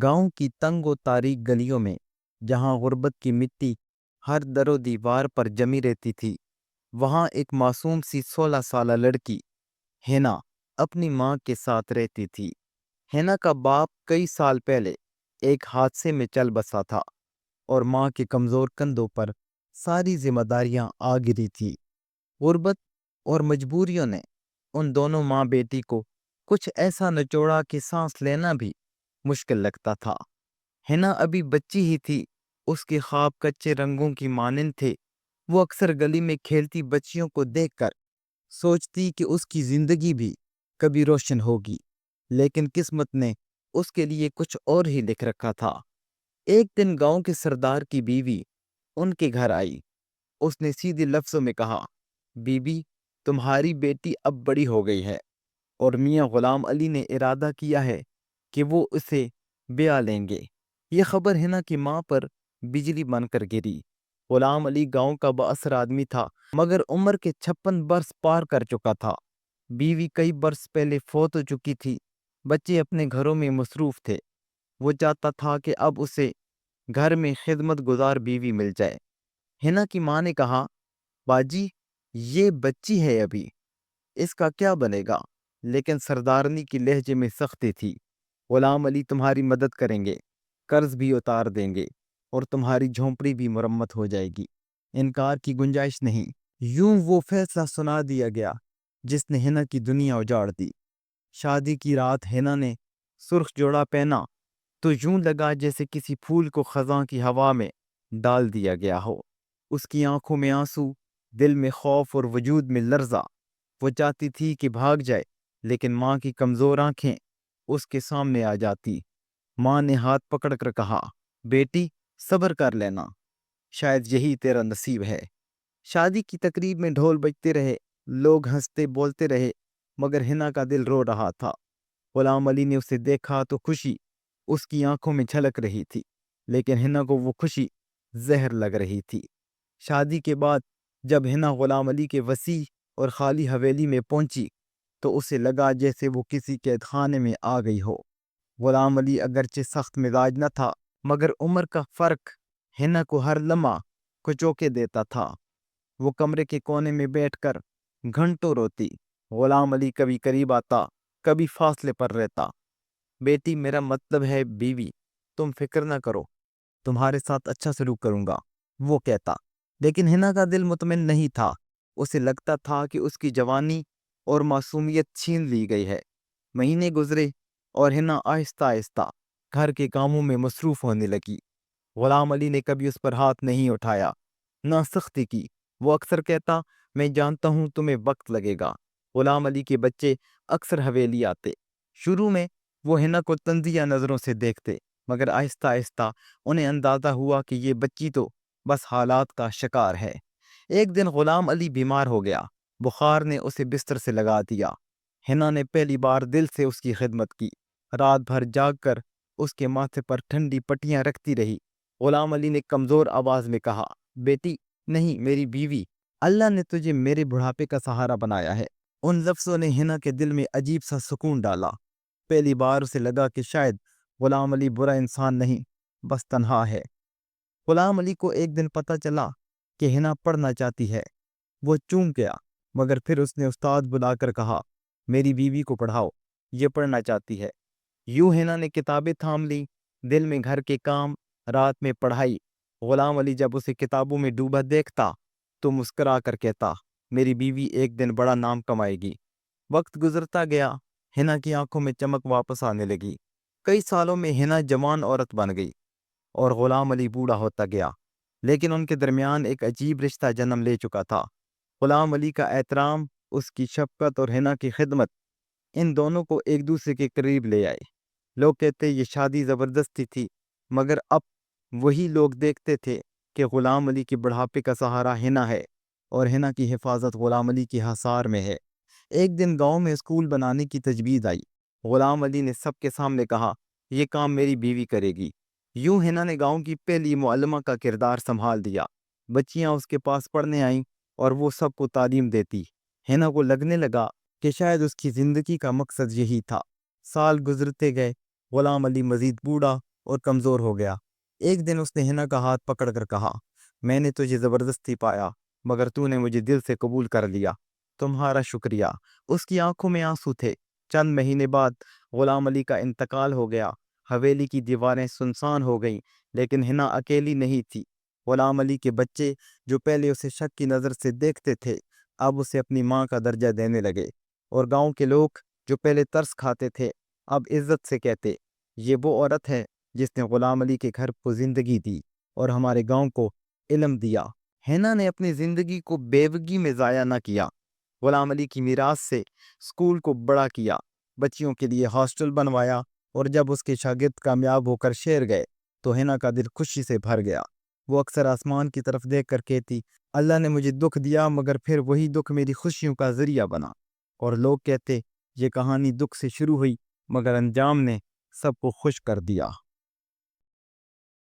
گاؤں کی تنگ و تاریک گلیوں میں جہاں غربت کی مٹی ہر در و دیوار پر جمی رہتی تھی، وہاں ایک معصوم سی 16 سالہ لڑکی ہینا اپنی ماں کے ساتھ رہتی تھی۔ ہینا کا باپ کئی سال پہلے ایک حادثے میں چل بسا تھا اور ماں کے کمزور کندھوں پر ساری ذمہ داریاں آ گری تھی۔ غربت اور مجبوریوں نے ان دونوں ماں بیٹی کو کچھ ایسا نچوڑا کہ سانس لینا بھی مشکل لگتا تھا۔ ہینا ابھی بچی ہی تھی، اس کے خواب کچے رنگوں کی مانند تھے۔ وہ اکثر گلی میں کھیلتی بچیوں کو دیکھ کر سوچتی کہ اس کی زندگی بھی کبھی روشن ہوگی، لیکن قسمت نے اس کے لیے کچھ اور ہی لکھ رکھا تھا۔ ایک دن گاؤں کے سردار کی بیوی ان کے گھر آئی۔ اس نے سیدھے لفظوں میں کہا، بی بی، تمہاری بیٹی اب بڑی ہو گئی ہے اور میاں غلام علی نے ارادہ کیا ہے کہ وہ اسے بیاہ لیں گے۔ یہ خبر ہینا کی ماں پر بجلی بن کر گری۔ غلام علی گاؤں کا بااثر آدمی تھا، مگر عمر کے 56 برس پار کر چکا تھا۔ بیوی کئی برس پہلے فوت ہو چکی تھی، بچے اپنے گھروں میں مصروف تھے۔ وہ چاہتا تھا کہ اب اسے گھر میں خدمت گزار بیوی مل جائے۔ ہینا کی ماں نے کہا، باجی، یہ بچی ہے ابھی، اس کا کیا بنے گا؟ لیکن سردارنی کی لہجے میں سختی تھی۔ غلام علی تمہاری مدد کریں گے، قرض بھی اتار دیں گے اور تمہاری جھونپڑی بھی مرمت ہو جائے گی، انکار کی گنجائش نہیں۔ یوں وہ فیصلہ سنا دیا گیا جس نے ہینا کی دنیا اجاڑ دی۔ شادی کی رات ہینا نے سرخ جوڑا پہنا تو یوں لگا جیسے کسی پھول کو خزاں کی ہوا میں ڈال دیا گیا ہو۔ اس کی آنکھوں میں آنسو، دل میں خوف اور وجود میں لرزہ۔ وہ چاہتی تھی کہ بھاگ جائے، لیکن ماں کی کمزور آنکھیں اس کے سامنے آ جاتی۔ ماں نے ہاتھ پکڑ کر کہا، بیٹی، صبر کر لینا، شاید یہی تیرا نصیب ہے۔ شادی کی تقریب میں ڈھول بجتے رہے، لوگ ہنستے بولتے رہے، مگر ہینا کا دل رو رہا تھا۔ غلام علی نے اسے دیکھا تو خوشی اس کی آنکھوں میں جھلک رہی تھی، لیکن ہینا کو وہ خوشی زہر لگ رہی تھی۔ شادی کے بعد جب ہینا غلام علی کے وسیع اور خالی حویلی میں پہنچی تو اسے لگا جیسے وہ کسی قید خانے میں آ گئی ہو۔ غلام علی اگرچہ سخت مزاج نہ تھا، مگر عمر کا فرق ہینا کو ہر لمحہ کچوکے دیتا تھا۔ وہ کمرے کے کونے میں بیٹھ کر گھنٹوں روتی۔ غلام علی کبھی قریب آتا، کبھی فاصلے پر رہتا۔ بیٹی، میرا مطلب ہے بیوی، تم فکر نہ کرو، تمہارے ساتھ اچھا سلوک کروں گا، وہ کہتا۔ لیکن ہینا کا دل مطمئن نہیں تھا۔ اسے لگتا تھا کہ اس کی جوانی اور معصومیت چھین لی گئی ہے۔ مہینے گزرے اور ہینا آہستہ آہستہ گھر کے کاموں میں مصروف ہونے لگی۔ غلام علی نے کبھی اس پر ہاتھ نہیں اٹھایا، نہ سختی کی۔ وہ اکثر کہتا، میں جانتا ہوں تمہیں وقت لگے گا۔ غلام علی کے بچے اکثر حویلی آتے۔ شروع میں وہ ہینا کو تنزیہ نظروں سے دیکھتے، مگر آہستہ آہستہ انہیں اندازہ ہوا کہ یہ بچی تو بس حالات کا شکار ہے۔ ایک دن غلام علی بیمار ہو گیا، بخار نے اسے بستر سے لگا دیا۔ ہینا نے پہلی بار دل سے اس کی خدمت کی، رات بھر جاگ کر اس کے ماتھے پر ٹھنڈی پٹیاں رکھتی رہی۔ غلام علی نے کمزور آواز میں کہا، بیٹی، نہیں، میری بیوی، اللہ نے تجھے میرے بڑھاپے کا سہارا بنایا ہے۔ ان لفظوں نے ہینا کے دل میں عجیب سا سکون ڈالا۔ پہلی بار اسے لگا کہ شاید غلام علی برا انسان نہیں، بس تنہا ہے۔ غلام علی کو ایک دن پتہ چلا کہ ہینا پڑھنا چاہتی ہے۔ وہ چونک گیا، مگر پھر اس نے استاد بلا کر کہا، میری بیوی کو پڑھاؤ، یہ پڑھنا چاہتی ہے۔ یوں ہینا نے کتابیں تھام لیں، دل میں گھر کے کام، رات میں پڑھائی۔ غلام علی جب اسے کتابوں میں ڈوبا دیکھتا تو مسکرا کر کہتا، میری بیوی ایک دن بڑا نام کمائے گی۔ وقت گزرتا گیا، ہینا کی آنکھوں میں چمک واپس آنے لگی۔ کئی سالوں میں ہینا جوان عورت بن گئی اور غلام علی بوڑھا ہوتا گیا، لیکن ان کے درمیان ایک عجیب رشتہ جنم لے چکا تھا۔ غلام علی کا احترام، اس کی شفقت اور ہینا کی خدمت ان دونوں کو ایک دوسرے کے قریب لے آئے۔ لوگ کہتے یہ شادی زبردستی تھی، مگر اب وہی لوگ دیکھتے تھے کہ غلام علی کے بڑھاپے کا سہارا ہینا ہے اور ہینا کی حفاظت غلام علی کے حصار میں ہے۔ ایک دن گاؤں میں اسکول بنانے کی تجویز آئی۔ غلام علی نے سب کے سامنے کہا، یہ کام میری بیوی کرے گی۔ یوں ہینا نے گاؤں کی پہلی معلمہ کا کردار سنبھال دیا۔ بچیاں اس کے پاس پڑھنے آئیں اور وہ سب کو تعلیم دیتی۔ ہینا کو لگنے لگا کہ شاید اس کی زندگی کا مقصد یہی تھا۔ سال گزرتے گئے، غلام علی مزید بوڑھا اور کمزور ہو گیا۔ ایک دن اس نے ہنا کا ہاتھ پکڑ کر کہا، میں نے تجھے زبردستی پایا مگر تو نے مجھے دل سے قبول کر لیا، تمہارا شکریہ۔ اس کی آنکھوں میں آنسو تھے۔ چند مہینے بعد غلام علی کا انتقال ہو گیا۔ حویلی کی دیواریں سنسان ہو گئیں، لیکن ہنا اکیلی نہیں تھی۔ غلام علی کے بچے جو پہلے اسے شک کی نظر سے دیکھتے تھے اب اسے اپنی ماں کا درجہ دینے لگے، اور گاؤں کے لوگ جو پہلے ترس کھاتے تھے اب عزت سے کہتے، یہ وہ عورت ہے جس نے غلام علی کے گھر کو زندگی دی اور ہمارے گاؤں کو علم دیا۔ ہینا نے اپنی زندگی کو بیوگی میں ضائع نہ کیا۔ غلام علی کی میراث سے اسکول کو بڑا کیا، بچیوں کے لیے ہاسٹل بنوایا، اور جب اس کے شاگرد کامیاب ہو کر شہر گئے تو ہینا کا دل خوشی سے بھر گیا۔ وہ اکثر آسمان کی طرف دیکھ کر کہتی، اللہ نے مجھے دکھ دیا مگر پھر وہی دکھ میری خوشیوں کا ذریعہ بنا۔ اور لوگ کہتے، یہ کہانی دکھ سے شروع ہوئی مگر انجام نے سب کو خوش کر دیا۔